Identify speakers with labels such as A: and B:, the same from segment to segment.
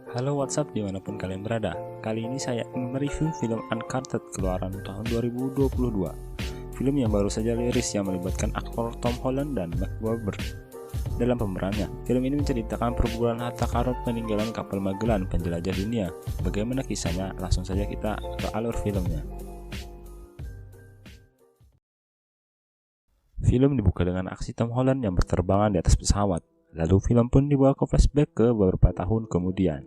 A: Halo WhatsApp dimanapun kalian berada. Kali ini saya akan mereview film Uncharted keluaran tahun 2022. Film yang baru saja rilis yang melibatkan aktor Tom Holland dan Mark Wahlberg dalam pemerannya. Film ini menceritakan perburuan harta karun peninggalan kapal Magellan penjelajah dunia. Bagaimana kisahnya? Langsung saja kita ke alur filmnya. Film dibuka dengan aksi Tom Holland yang berterbangan di atas pesawat. Lalu film pun dibawa ke flashback ke beberapa tahun kemudian.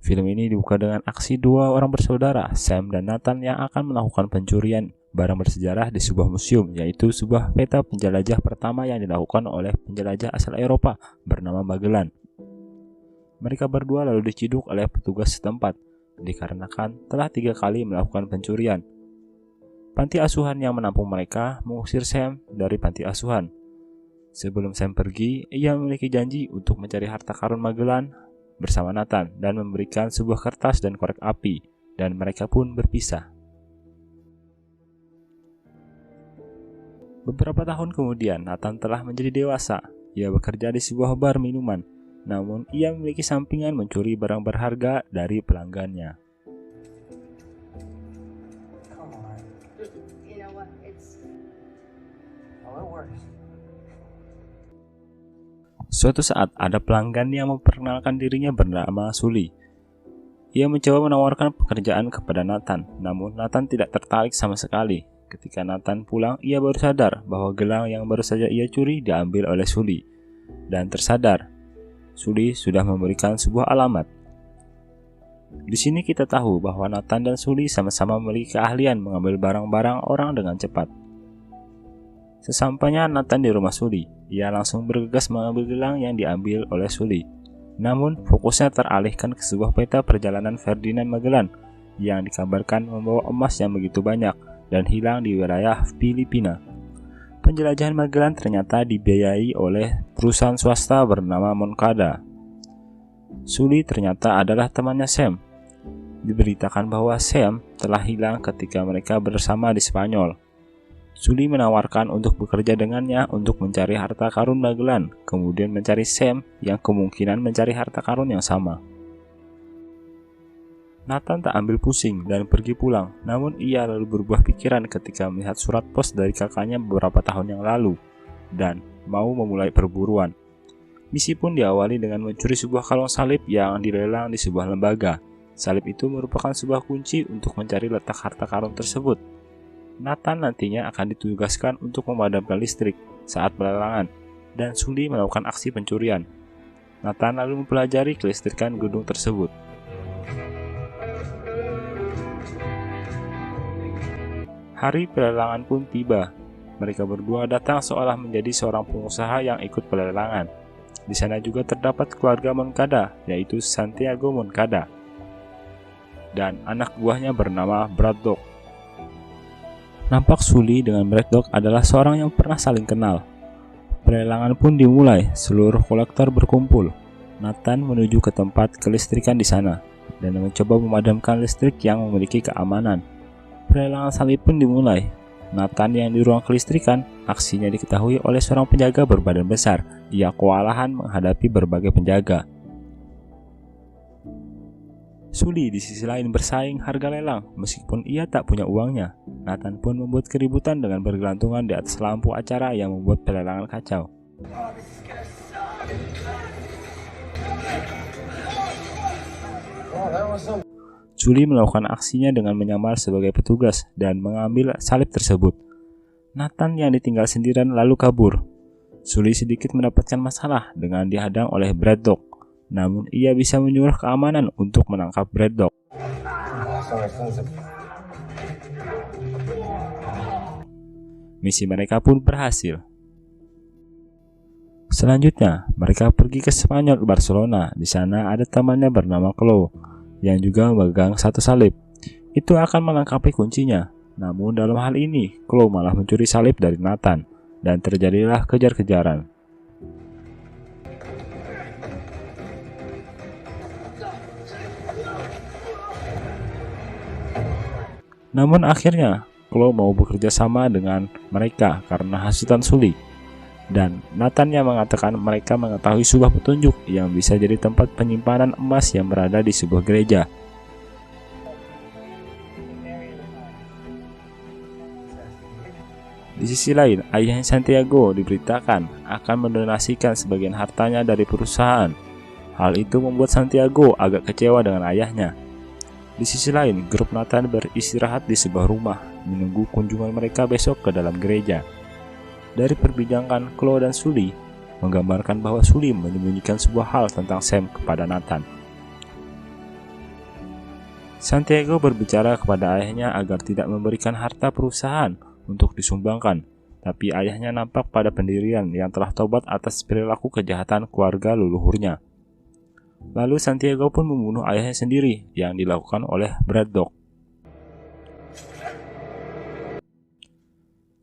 A: Film ini dibuka dengan aksi dua orang bersaudara, Sam dan Nathan, yang akan melakukan pencurian barang bersejarah di sebuah museum, yaitu sebuah peta penjelajah pertama yang dilakukan oleh penjelajah asal Eropa bernama Magellan. Mereka berdua lalu diciduk oleh petugas setempat, dikarenakan telah 3 kali melakukan pencurian. Panti asuhan yang menampung mereka mengusir Sam dari panti asuhan. Sebelum Sam pergi, ia memiliki janji untuk mencari harta karun Magellan bersama Nathan dan memberikan sebuah kertas dan korek api, dan mereka pun berpisah. Beberapa tahun kemudian, Nathan telah menjadi dewasa. Ia bekerja di sebuah bar minuman, namun ia memiliki sampingan mencuri barang berharga dari pelanggannya. Suatu saat ada pelanggan yang memperkenalkan dirinya bernama Sully. Ia mencoba menawarkan pekerjaan kepada Nathan, namun Nathan tidak tertarik sama sekali. Ketika Nathan pulang, ia baru sadar bahwa gelang yang baru saja ia curi diambil oleh Sully. Dan tersadar, Sully sudah memberikan sebuah alamat. Di sini kita tahu bahwa Nathan dan Sully sama-sama memiliki keahlian mengambil barang-barang orang dengan cepat. Sesampainya Nathan di rumah Sully, ia langsung bergegas mengambil gelang yang diambil oleh Sully. Namun, fokusnya teralihkan ke sebuah peta perjalanan Ferdinand Magellan yang dikabarkan membawa emas yang begitu banyak dan hilang di wilayah Filipina. Penjelajahan Magellan ternyata dibiayai oleh perusahaan swasta bernama Moncada. Sully ternyata adalah temannya Sam. Diberitakan bahwa Sam telah hilang ketika mereka bersama di Spanyol. Sully menawarkan untuk bekerja dengannya untuk mencari harta karun Magellan, kemudian mencari Sam yang kemungkinan mencari harta karun yang sama. Nathan tak ambil pusing dan pergi pulang, namun ia lalu berubah pikiran ketika melihat surat pos dari kakaknya beberapa tahun yang lalu dan mau memulai perburuan. Misi pun diawali dengan mencuri sebuah kalung salib yang dilelang di sebuah lembaga. Salib itu merupakan sebuah kunci untuk mencari letak harta karun tersebut. Nathan nantinya akan ditugaskan untuk memadamkan listrik saat pelelangan, dan Sully melakukan aksi pencurian. Nathan lalu mempelajari kelistrikan gedung tersebut. Hari pelelangan pun tiba. Mereka berdua datang seolah menjadi seorang pengusaha yang ikut pelelangan. Di sana juga terdapat keluarga Moncada, yaitu Santiago Moncada, dan anak buahnya bernama Braddock. Nampak Sully dengan Braddock adalah seorang yang pernah saling kenal. Pelelangan pun dimulai, seluruh kolektor berkumpul. Nathan menuju ke tempat kelistrikan di sana dan mencoba memadamkan listrik yang memiliki keamanan. Pelelangan salib pun dimulai. Nathan yang di ruang kelistrikan, aksinya diketahui oleh seorang penjaga berbadan besar. Ia kewalahan menghadapi berbagai penjaga. Sully di sisi lain bersaing harga lelang meskipun ia tak punya uangnya. Nathan pun membuat keributan dengan bergelantungan di atas lampu acara yang membuat pelelangan kacau. Sully melakukan aksinya dengan menyamar sebagai petugas dan mengambil salib tersebut. Nathan yang ditinggal sendirian lalu kabur. Sully sedikit mendapatkan masalah dengan dihadang oleh Braddock. Namun ia bisa menyuruh keamanan untuk menangkap Braddock. Misi mereka pun berhasil. Selanjutnya, mereka pergi ke Spanyol, Barcelona. Di sana ada temannya bernama Chloe yang juga memegang satu salib. Itu akan melengkapi kuncinya. Namun dalam hal ini, Chloe malah mencuri salib dari Nathan dan terjadilah kejar-kejaran. Namun akhirnya, Chloe mau bekerja sama dengan mereka karena hasutan Sully. Dan Nathan yang mengatakan mereka mengetahui sebuah petunjuk yang bisa jadi tempat penyimpanan emas yang berada di sebuah gereja. Di sisi lain, ayahnya Santiago diberitakan akan mendonasikan sebagian hartanya dari perusahaan. Hal itu membuat Santiago agak kecewa dengan ayahnya. Di sisi lain, grup Nathan beristirahat di sebuah rumah, menunggu kunjungan mereka besok ke dalam gereja. Dari perbincangan Chloe dan Sully, menggambarkan bahwa Sully menyembunyikan sebuah hal tentang Sam kepada Nathan. Santiago berbicara kepada ayahnya agar tidak memberikan harta perusahaan untuk disumbangkan, tapi ayahnya nampak pada pendirian yang telah tobat atas perilaku kejahatan keluarga leluhurnya. Lalu Santiago pun membunuh ayahnya sendiri yang dilakukan oleh Braddock.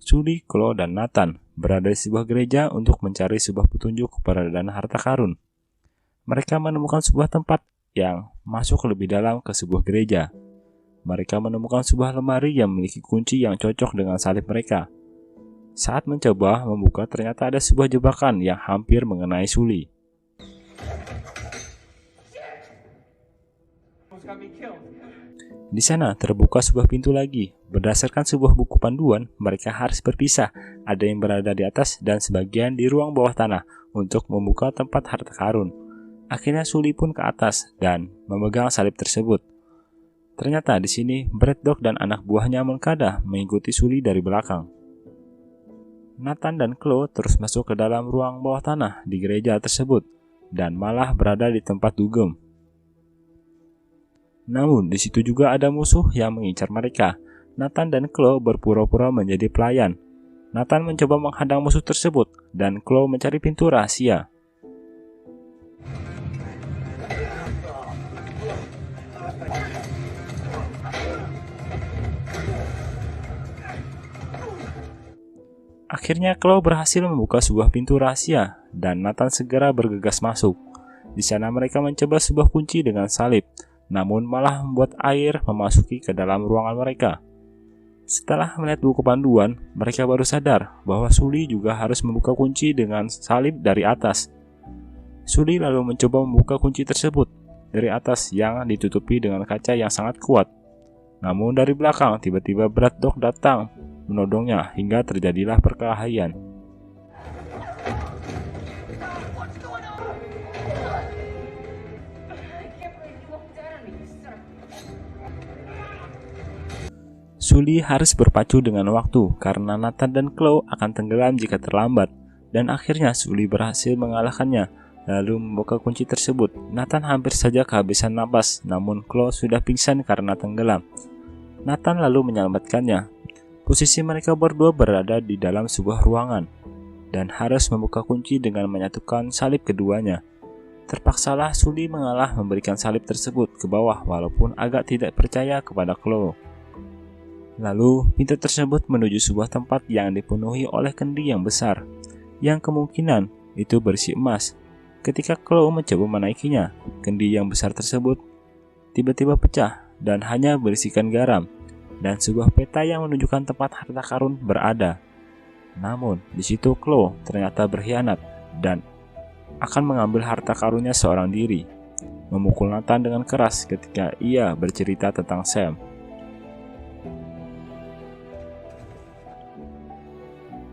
A: Sully, Chloe, dan Nathan berada di sebuah gereja untuk mencari sebuah petunjuk keberadaan harta karun. Mereka menemukan sebuah tempat yang masuk lebih dalam ke sebuah gereja. Mereka menemukan sebuah lemari yang memiliki kunci yang cocok dengan salib mereka. Saat mencoba membuka, ternyata ada sebuah jebakan yang hampir mengenai Sully. Di sana terbuka sebuah pintu lagi. Berdasarkan sebuah buku panduan, mereka harus berpisah. Ada yang berada di atas dan sebagian di ruang bawah tanah untuk membuka tempat harta karun. Akhirnya Sully pun ke atas dan memegang salib tersebut. Ternyata di sini Braddock dan anak buahnya Moncada mengikuti Sully dari belakang. Nathan dan Chloe terus masuk ke dalam ruang bawah tanah di gereja tersebut dan malah berada di tempat dugem. Namun di situ juga ada musuh yang mengincar mereka. Nathan dan Chloe berpura-pura menjadi pelayan. Nathan mencoba menghadang musuh tersebut dan Chloe mencari pintu rahasia. Akhirnya Chloe berhasil membuka sebuah pintu rahasia dan Nathan segera bergegas masuk. Di sana mereka mencoba sebuah kunci dengan salib, namun malah membuat air memasuki ke dalam ruangan mereka. Setelah melihat buku panduan, mereka baru sadar bahwa Sully juga harus membuka kunci dengan salib dari atas. Sully lalu mencoba membuka kunci tersebut dari atas yang ditutupi dengan kaca yang sangat kuat. Namun dari belakang tiba-tiba Braddock datang menodongnya hingga terjadilah perkelahian. Sully harus berpacu dengan waktu karena Nathan dan Chloe akan tenggelam jika terlambat, dan akhirnya Sully berhasil mengalahkannya lalu membuka kunci tersebut. Nathan hampir saja kehabisan napas, namun Chloe sudah pingsan karena tenggelam. Nathan lalu menyelamatkannya. Posisi mereka berdua berada di dalam sebuah ruangan dan harus membuka kunci dengan menyatukan salib keduanya. Terpaksalah Sully mengalah memberikan salib tersebut ke bawah walaupun agak tidak percaya kepada Chloe. Lalu, pintu tersebut menuju sebuah tempat yang dipenuhi oleh kendi yang besar, yang kemungkinan itu berisi emas. Ketika Chloe mencoba menaikinya, kendi yang besar tersebut tiba-tiba pecah dan hanya berisikan garam, dan sebuah peta yang menunjukkan tempat harta karun berada. Namun, di situ Chloe ternyata berkhianat dan akan mengambil harta karunnya seorang diri, memukul Nathan dengan keras ketika ia bercerita tentang Sam.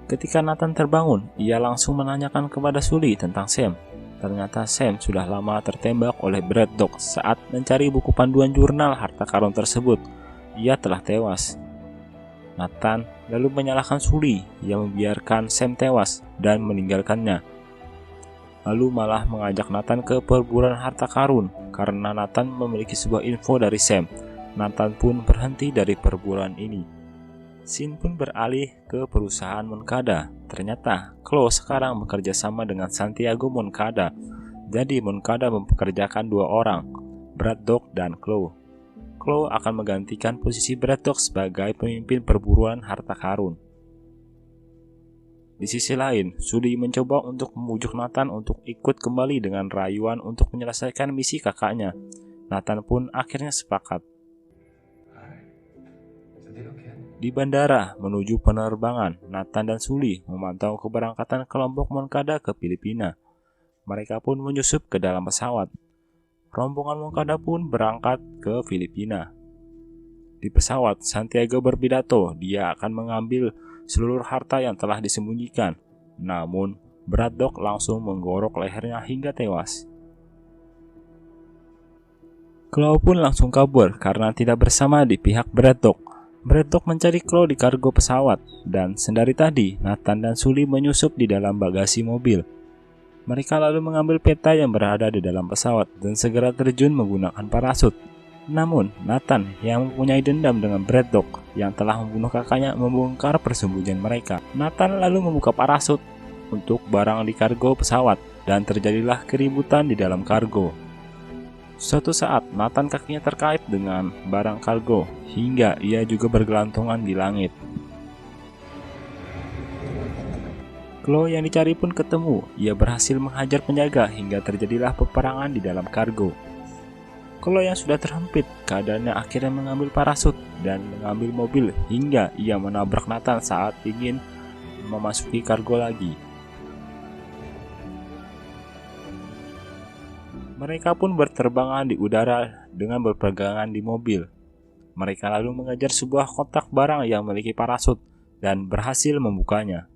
A: Ketika Nathan terbangun, ia langsung menanyakan kepada Sully tentang Sam. Ternyata Sam sudah lama tertembak oleh Braddock saat mencari buku panduan jurnal harta karun tersebut. Ia telah tewas. Nathan lalu menyalahkan Sully yang membiarkan Sam tewas dan meninggalkannya. Lalu malah mengajak Nathan ke perburuan harta karun karena Nathan memiliki sebuah info dari Sam. Nathan pun berhenti dari perburuan ini. Scene pun beralih ke perusahaan Moncada. Ternyata Chloe sekarang bekerja sama dengan Santiago Moncada. Jadi Moncada mempekerjakan dua orang, Braddock dan Chloe. Chloe akan menggantikan posisi Braddock sebagai pemimpin perburuan harta karun. Di sisi lain, Sully mencoba untuk membujuk Nathan untuk ikut kembali dengan rayuan untuk menyelesaikan misi kakaknya. Nathan pun akhirnya sepakat. Di bandara menuju penerbangan, Nathan dan Sully memantau keberangkatan kelompok Moncada ke Filipina. Mereka pun menyusup ke dalam pesawat. Rombongan Moncada pun berangkat ke Filipina. Di pesawat, Santiago berpidato dia akan mengambil seluruh harta yang telah disembunyikan. Namun, Braddock langsung menggorok lehernya hingga tewas. Claw pun langsung kabur karena tidak bersama di pihak Braddock. Braddock mencari Claw di kargo pesawat, dan sendari tadi Nathan dan Sully menyusup di dalam bagasi mobil. Mereka lalu mengambil peta yang berada di dalam pesawat dan segera terjun menggunakan parasut. Namun, Nathan yang mempunyai dendam dengan Braddock yang telah membunuh kakaknya membongkar persembunyian mereka. Nathan lalu membuka parasut untuk barang di kargo pesawat dan terjadilah keributan di dalam kargo. Suatu saat, Nathan kakinya terkait dengan barang kargo hingga ia juga bergelantungan di langit. Claw yang dicari pun ketemu. Ia berhasil menghajar penjaga hingga terjadilah peperangan di dalam kargo. Claw yang sudah terhempit, keadaannya akhirnya mengambil parasut dan mengambil mobil hingga ia menabrak Nathan saat ingin memasuki kargo lagi. Mereka pun berterbangan di udara dengan berpegangan di mobil. Mereka lalu mengejar sebuah kotak barang yang memiliki parasut dan berhasil membukanya.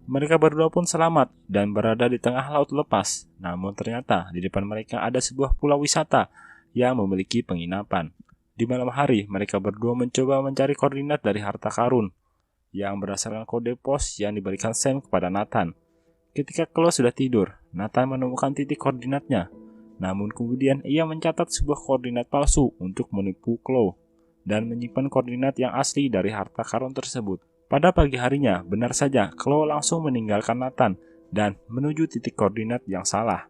A: Mereka berdua pun selamat dan berada di tengah laut lepas. Namun ternyata di depan mereka ada sebuah pulau wisata yang memiliki penginapan. Di malam hari, mereka berdua mencoba mencari koordinat dari harta karun yang berdasarkan kode pos yang diberikan Sam kepada Nathan. Ketika Claw sudah tidur, Nathan menemukan titik koordinatnya. Namun kemudian ia mencatat sebuah koordinat palsu untuk menipu Claw dan menyimpan koordinat yang asli dari harta karun tersebut. Pada pagi harinya, benar saja Claw langsung meninggalkan Nathan dan menuju titik koordinat yang salah.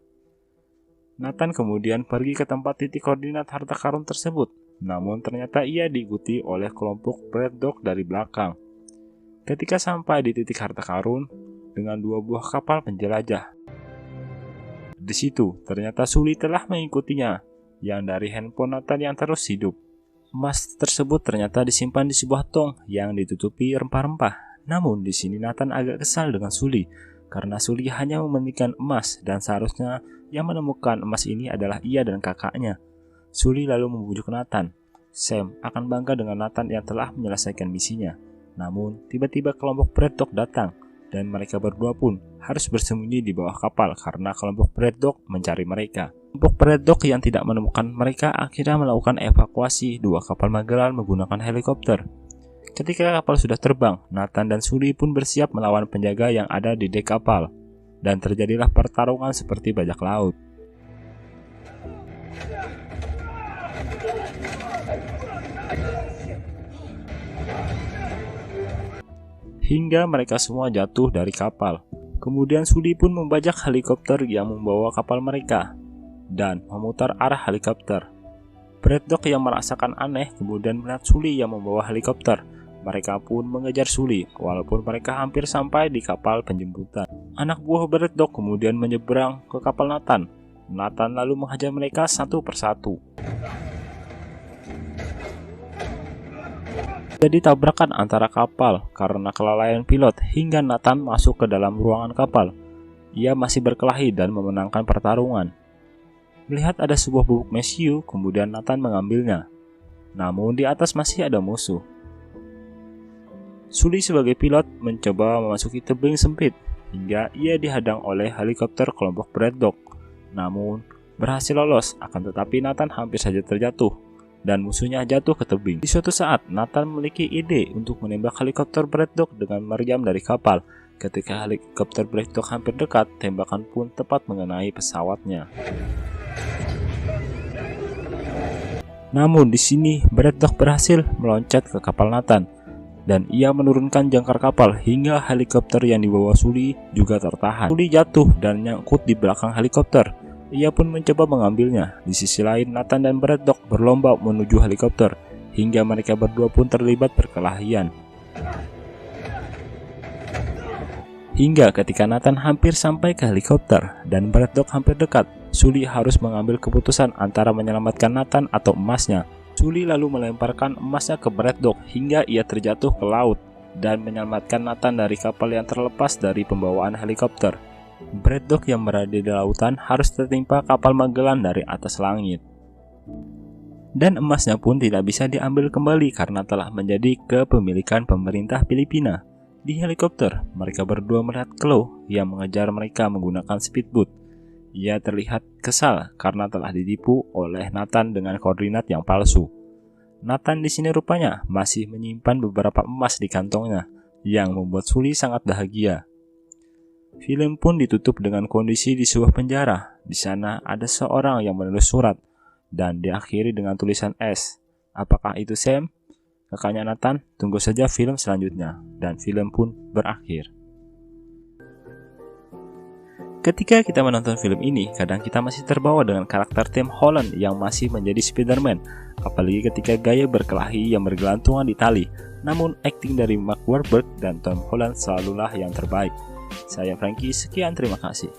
A: Nathan kemudian pergi ke tempat titik koordinat harta karun tersebut, namun ternyata ia diikuti oleh kelompok Braddock dari belakang. Ketika sampai di titik harta karun dengan 2 buah kapal penjelajah, di situ ternyata Sully telah mengikutinya, yang dari handphone Nathan yang terus hidup. Emas tersebut ternyata disimpan di sebuah tong yang ditutupi rempah-rempah. Namun di sini Nathan agak kesal dengan Sully karena Sully hanya mementingkan emas dan seharusnya yang menemukan emas ini adalah ia dan kakaknya. Sully lalu membujuk Nathan. Sam akan bangga dengan Nathan yang telah menyelesaikan misinya. Namun tiba-tiba kelompok Braddock datang dan mereka berdua pun harus bersembunyi di bawah kapal karena kelompok Braddock mencari mereka. Kelompok Braddock yang tidak menemukan mereka akhirnya melakukan evakuasi 2 kapal Magellan menggunakan helikopter. Ketika kapal sudah terbang, Nathan dan Sully pun bersiap melawan penjaga yang ada di dek kapal, dan terjadilah pertarungan seperti bajak laut. Hingga mereka semua jatuh dari kapal. Kemudian Sully pun membajak helikopter yang membawa kapal mereka dan memutar arah helikopter. Braddock yang merasakan aneh kemudian melihat Sully yang membawa helikopter. Mereka pun mengejar Sully walaupun mereka hampir sampai di kapal penjemputan. Anak buah Braddock kemudian menyeberang ke kapal Nathan. Nathan lalu menghajar mereka satu persatu. Jadi tabrakan antara kapal karena kelalaian pilot hingga Nathan masuk ke dalam ruangan kapal. Ia masih berkelahi dan memenangkan pertarungan. Melihat ada sebuah bubuk mesiu, kemudian Nathan mengambilnya. Namun di atas masih ada musuh. Sully sebagai pilot mencoba memasuki tebing sempit hingga ia dihadang oleh helikopter kelompok Braddock. Namun berhasil lolos, akan tetapi Nathan hampir saja terjatuh dan musuhnya jatuh ke tebing. Di suatu saat, Nathan memiliki ide untuk menembak helikopter Braddock dengan meriam dari kapal. Ketika helikopter Braddock hampir dekat, tembakan pun tepat mengenai pesawatnya. Namun di sini Braddock berhasil meloncat ke kapal Nathan dan ia menurunkan jangkar kapal hingga helikopter yang dibawa Sully juga tertahan. Sully jatuh dan nyangkut di belakang helikopter. Ia pun mencoba mengambilnya. Di sisi lain, Nathan dan Braddock berlomba menuju helikopter hingga mereka berdua pun terlibat perkelahian. Hingga ketika Nathan hampir sampai ke helikopter dan Braddock hampir dekat, Sully harus mengambil keputusan antara menyelamatkan Nathan atau emasnya. Sully lalu melemparkan emasnya ke Braddock hingga ia terjatuh ke laut dan menyelamatkan Nathan dari kapal yang terlepas dari pembawaan helikopter. Braddock yang berada di lautan harus tertimpa kapal Magellan dari atas langit. Dan emasnya pun tidak bisa diambil kembali karena telah menjadi kepemilikan pemerintah Filipina. Di helikopter, mereka berdua melihat Chloe yang mengejar mereka menggunakan speedboat. Ia terlihat kesal karena telah ditipu oleh Nathan dengan koordinat yang palsu. Nathan di sini rupanya masih menyimpan beberapa emas di kantongnya, yang membuat Sully sangat bahagia. Film pun ditutup dengan kondisi di sebuah penjara. Di sana ada seorang yang menulis surat dan diakhiri dengan tulisan S. Apakah itu Sam? Kakaknya Nathan, tunggu saja film selanjutnya. Dan film pun berakhir. Ketika kita menonton film ini, kadang kita masih terbawa dengan karakter Tom Holland yang masih menjadi Spider-Man, apalagi ketika gaya berkelahi yang bergelantungan di tali. Namun, akting dari Mark Wahlberg dan Tom Holland selalulah yang terbaik. Saya Frankie, sekian terima kasih.